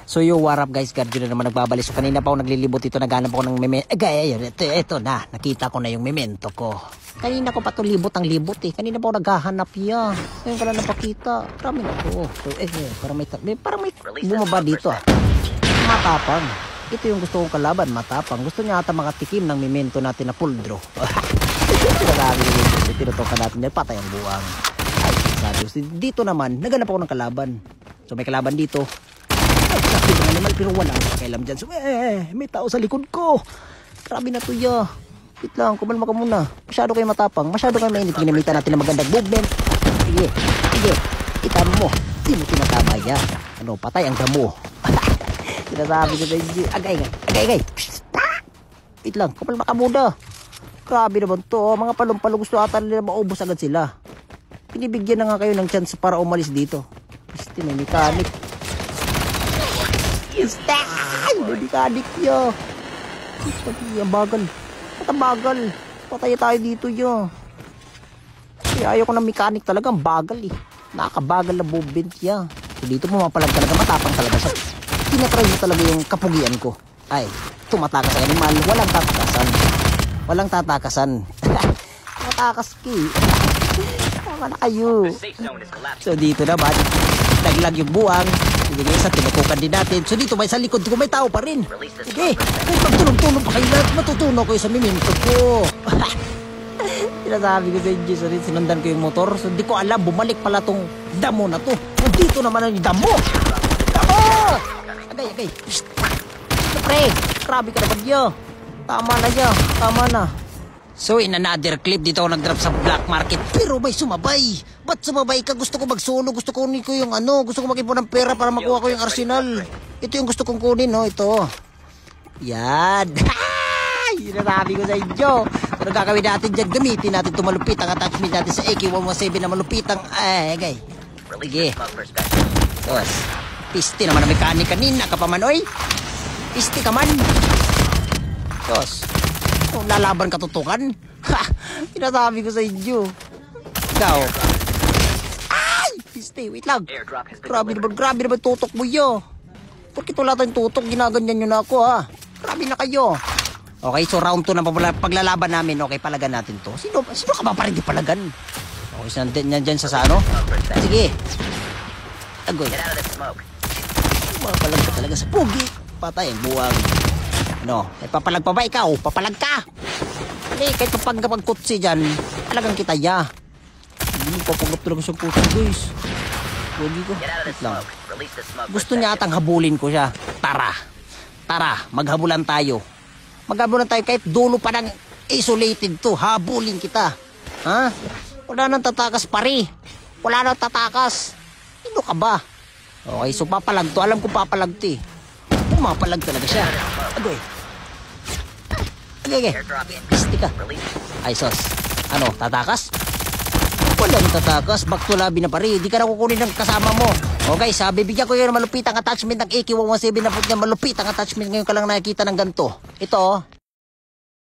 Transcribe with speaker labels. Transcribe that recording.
Speaker 1: So yo, what up guys, Guardian na naman nagbabalik. So kanina pa ako naglilibot ito, naghanap ako ng memento. Ito na, nakita ko na yung memento ko. Kanina ko pa ito libot ang libot eh. Kanina pa ako naghahanap ya. Ngayon ka lang napakita. Marami na to. So parang may bumaba dito ah. Matapang. Ito yung gusto kong kalaban, matapang. Gusto niya ata makatikim ng memento natin na full draw. Tinutokan natin yan, patay ang buwang. Ay, sabi, dito naman, naganap ako ng kalaban. So may kalaban dito. Sakit ng animal pero wala akong pakialam dyan. So may tao sa likod ko. Grabe na to ya. Wait lang, kumalma ka muna. Masyado kayo matapang. Masyado kayo mainit. Ginamitan natin ng magandang movement. Sige, sige. Itama mo. Di mo tinatama ya. Ano, patay ang damo. Sinasabi ko tayo. Agay. Wait lang, kumalma ka muna. Grabe naman to. Mga palong-palong gusto ata nila maubos agad sila. Pinibigyan na nga kayo ng chance para umalis dito. Piste, may mechanic. May mechanic yo. Ang bagal. Ang bagal. Patay tayo dito yo. Kaya ayaw ko ng mechanic talaga. Ang bagal eh. Nakakabagal na movement ya. So dito pumapalag talaga. Matapang talaga siya. Tinatry mo talaga yung kapugian ko. Ay, tumatakas ang animal. Walang tatakasan. Walang tatakasan. Matakas ki. Tama na kayo. So dito naman, naglag yung buwang. Sige isa, tinutukan din natin. So dito may sa likod ko may tao pa rin. Sige, magtulong-tulong pa kayo lahat. Matutunan ko yung sa memento ko. Sinasabi ko sa inyo, sorry, sinundan ko yung motor. So di ko alam, bumalik pala tong damo na to. So dito naman ang damo. Damo! Agay. Pre, grabe ka naman yun. Tama na siya, tama na. So in another clip, dito ako nag-drop sa black market. Pero may sumabay. Ba't sumabay ka? Gusto ko mag-solo. Gusto ko kunin ko yung ano. Gusto ko mag-ipon ng pera para makuha ko yung arsenal. Ito yung gusto kong kunin, no? Ito. Yan. Yun na sabi ko sa inyo. Kung gagawin natin dyan, gamitin natin ito malupit. Ang attachment natin sa AK-117 na malupit ang... Sige. Tos. Piste naman ang mekanik kanina ka pa man, oy. Piste ka man. Tos. Kung lalaban katutukan. Ha! Sinasabi ko sa inyo. Ikaw. Ay! Piste, wait lang. Grabe naman tutok mo yo. Bakit wala tayong tutok? Ginaganyan nyo na ako ha. Grabe na kayo. Okay, so round 2 na paglalaban namin. Okay, palagan natin to. Sino ka ba pa rin di palagan? Okay, so nandyan dyan sa ano? Sige. Agoy. Papalag ka talaga sa pugi. Patay ang buwag. No, papalag pa ba ikaw? Papalag ka. Hindi, kahit kapag-kutsi dyan, talagang kita ya. Hindi, papagat talaga sa puso, guys. Huwag ko. Wait lang. Gusto niya atang habulin ko siya. Tara, maghabulan tayo. Maghabulan tayo kahit dulo pa ng isolated to. Habulin kita. Ha? Wala nang tatakas pare. Wala nang tatakas. Sino ka ba? Okay, so papalag to. Alam ko papalag to eh. Pumapalag talaga siya. Agoy. Okay. Piste ka. Ay, sos. Ano, tatakas? Walang tatakas. Back to lobby na pare. Di ka na kukunin ng kasama mo. Okay, sabi, bigyan ko yun ng malupit ang attachment ng AK-117 na malupit ang attachment. Ngayon ka lang nakikita ng ganito. Ito,